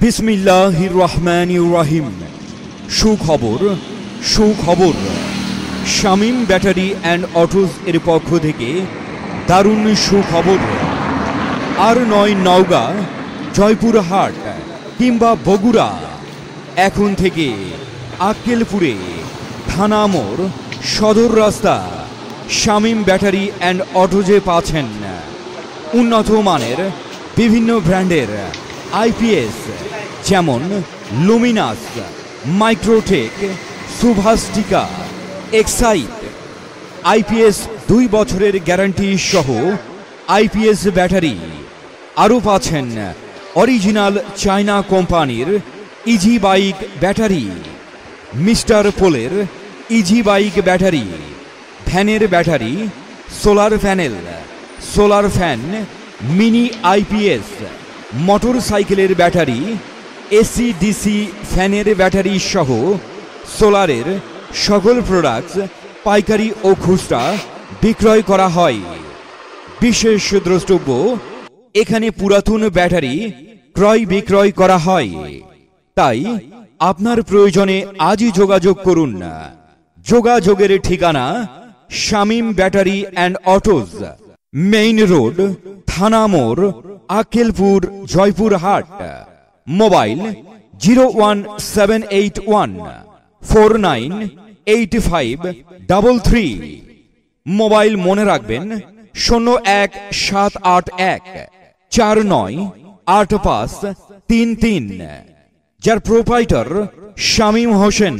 বিসমিল্লাহির রহমানির রহিম। সুখবর সুখবর, শামীম ব্যাটারি অ্যান্ড অটোস এর পক্ষ থেকে দারুণ সুখবর। আর নয় নওগাঁ, জয়পুরহাট কিংবা বগুড়া, এখন থেকে আক্কেলপুরে থানা মোড় সদর রাস্তা শামীম ব্যাটারি অ্যান্ড অটোজে পাচ্ছেন উন্নত মানের বিভিন্ন ব্র্যান্ডের আইপিএস, যেমন লুমিনাস, মাইক্রোটেক, সুভাস্টিকা, এক্সাইট। আইপিএস 2 বছরের গ্যারান্টি সহ আইপিএস ব্যাটারি। আরও পাচ্ছেন অরিজিনাল চায়না কোম্পানির ইজি বাইক ব্যাটারি, মিস্টার পোলের ইজি বাইক ব্যাটারি, ভ্যানের battery, solar panel, solar fan, mini IPS, motor সাইকেলের ব্যাটারি, এসি ডিসি ফ্যানের ব্যাটারি সহ সোলারের সকল প্রোডাক্টস পাইকারি ও খুচরা বিক্রয় করা হয়। বিশেষ দ্রষ্টব্য, এখানে পুরাতন ব্যাটারি ক্রয় বিক্রয় করা হয়। তাই আপনার প্রয়োজনে আজই যোগাযোগ করুন। যোগাযোগের ঠিকানা Shamim battery and autos, main road, থানা মোড়, আক্কেলপুর, জয়পুরহাট। মোবাইল 01781 498533। মোবাইল মনে রাখবেন 01781 498533, যার প্রোপাইটার শামীম হোসেন।